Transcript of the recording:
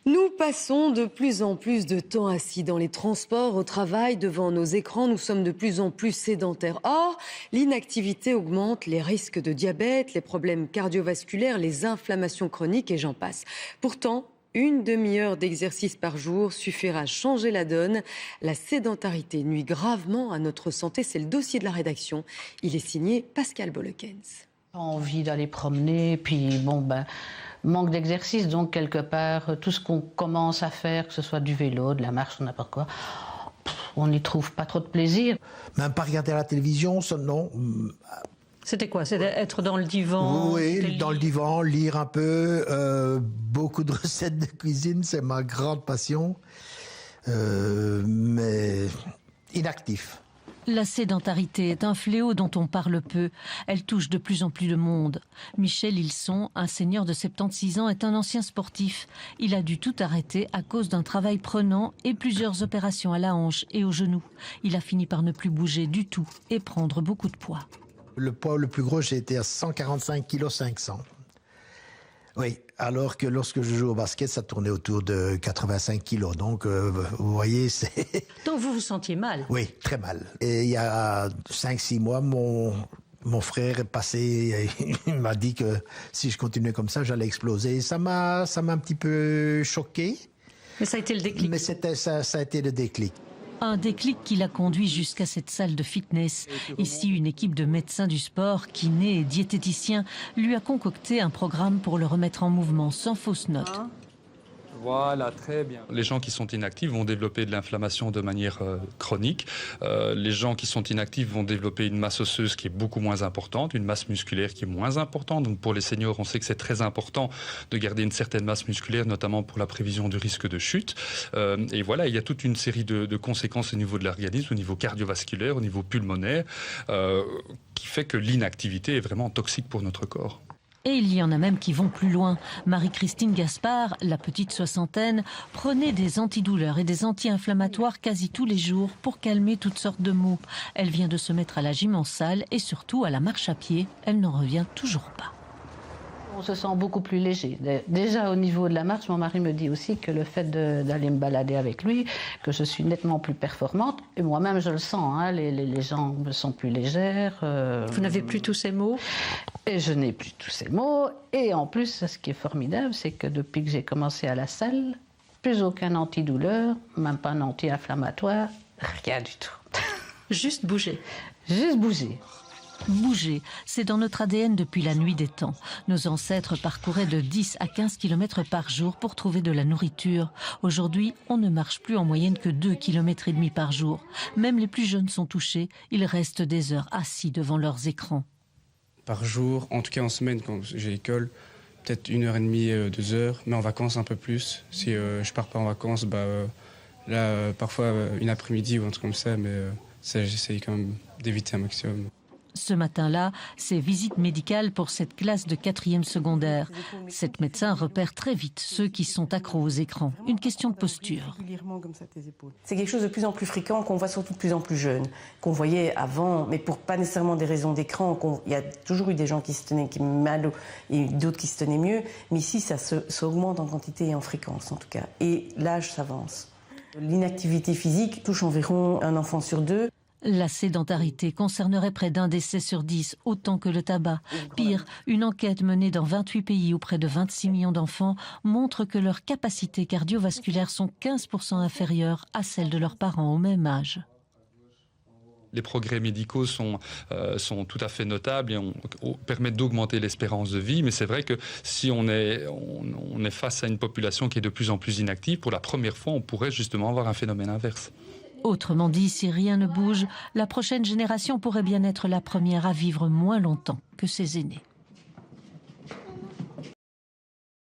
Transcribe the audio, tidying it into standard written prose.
Nous passons de plus en plus de temps assis dans les transports, au travail, devant nos écrans. Nous sommes de plus en plus sédentaires. Or, l'inactivité augmente les risques de diabète, les problèmes cardiovasculaires, les inflammations chroniques et j'en passe. Pourtant, une demi-heure d'exercice par jour suffira à changer la donne. La sédentarité nuit gravement à notre santé. C'est le dossier de la rédaction. Il est signé Pascal Bolekens. Envie d'aller promener, puis manque d'exercice, donc quelque part, tout ce qu'on commence à faire, que ce soit du vélo, de la marche, n'importe quoi, on n'y trouve pas trop de plaisir. Même pas regarder la télévision, ça, non. C'était quoi? C'était être dans le divan? Oui, dans le divan, lire un peu, beaucoup de recettes de cuisine, c'est ma grande passion, mais inactif. La sédentarité est un fléau dont on parle peu. Elle touche de plus en plus de monde. Michel Ilson, un senior de 76 ans, est un ancien sportif. Il a dû tout arrêter à cause d'un travail prenant et plusieurs opérations à la hanche et au genou. Il a fini par ne plus bouger du tout et prendre beaucoup de poids. Le poids le plus gros, j'ai été à 145 kg 500. Oui, alors que lorsque je joue au basket, ça tournait autour de 85 kilos. Donc, vous voyez, c'est... Donc vous vous sentiez mal? Oui, très mal. Et il y a 5-6 mois, mon frère est passé, il m'a dit que si je continuais comme ça, j'allais exploser. Et ça m'a un petit peu choqué. Mais ça a été le déclic? Mais ça a été le déclic. Un déclic qui l'a conduit jusqu'à cette salle de fitness. Ici, une équipe de médecins du sport, kinés et diététiciens lui a concocté un programme pour le remettre en mouvement sans fausse note. Voilà, très bien. Les gens qui sont inactifs vont développer de l'inflammation de manière chronique. Les gens qui sont inactifs vont développer une masse osseuse qui est beaucoup moins importante, une masse musculaire qui est moins importante. Donc pour les seniors, on sait que c'est très important de garder une certaine masse musculaire, notamment pour la prévision du risque de chute. Et voilà, il y a toute une série de conséquences au niveau de l'organisme, au niveau cardiovasculaire, au niveau pulmonaire, qui fait que l'inactivité est vraiment toxique pour notre corps. Et il y en a même qui vont plus loin. Marie-Christine Gaspard, la petite soixantaine, prenait des antidouleurs et des anti-inflammatoires quasi tous les jours pour calmer toutes sortes de maux. Elle vient de se mettre à la gym en salle et surtout à la marche à pied. Elle n'en revient toujours pas. On se sent beaucoup plus léger. Déjà au niveau de la marche, mon mari me dit aussi que le fait d'aller me balader avec lui, que je suis nettement plus performante. Et moi-même, je le sens, hein, les jambes me sont plus légères. Vous n'avez plus tous ces maux? Et je n'ai plus tous ces maux. Et en plus, ce qui est formidable, c'est que depuis que j'ai commencé à la salle, plus aucun antidouleur, même pas un anti-inflammatoire, rien du tout. Juste bouger. Juste bouger. Bouger, c'est dans notre ADN depuis la nuit des temps. Nos ancêtres parcouraient de 10 à 15 km par jour pour trouver de la nourriture. Aujourd'hui, on ne marche plus en moyenne que 2,5 km par jour. Même les plus jeunes sont touchés. Ils restent des heures assis devant leurs écrans. Par jour, en tout cas en semaine, quand j'ai l'école, peut-être 1h30, 2 heures, mais en vacances un peu plus. Si je pars pas en vacances, parfois une après-midi ou un truc comme ça, mais j'essaye quand même d'éviter un maximum. Ce matin-là, c'est visite médicale pour cette classe de 4e secondaire. Cette médecin repère très vite ceux qui sont accros aux écrans. Une question de posture. C'est quelque chose de plus en plus fréquent, qu'on voit surtout de plus en plus jeunes, qu'on voyait avant, mais pour pas nécessairement des raisons d'écran. Il y a toujours eu des gens qui se tenaient mal et d'autres qui se tenaient mieux, mais ici ça augmente en quantité et en fréquence en tout cas. Et l'âge s'avance. L'inactivité physique touche environ un enfant sur 2. La sédentarité concernerait près d'un décès sur 10, autant que le tabac. Pire, une enquête menée dans 28 pays auprès de 26 millions d'enfants montre que leurs capacités cardiovasculaires sont 15% inférieures à celles de leurs parents au même âge. Les progrès médicaux sont tout à fait notables et permettent d'augmenter l'espérance de vie. Mais c'est vrai que si on est face à une population qui est de plus en plus inactive, pour la première fois, on pourrait justement avoir un phénomène inverse. Autrement dit, si rien ne bouge, la prochaine génération pourrait bien être la première à vivre moins longtemps que ses aînés.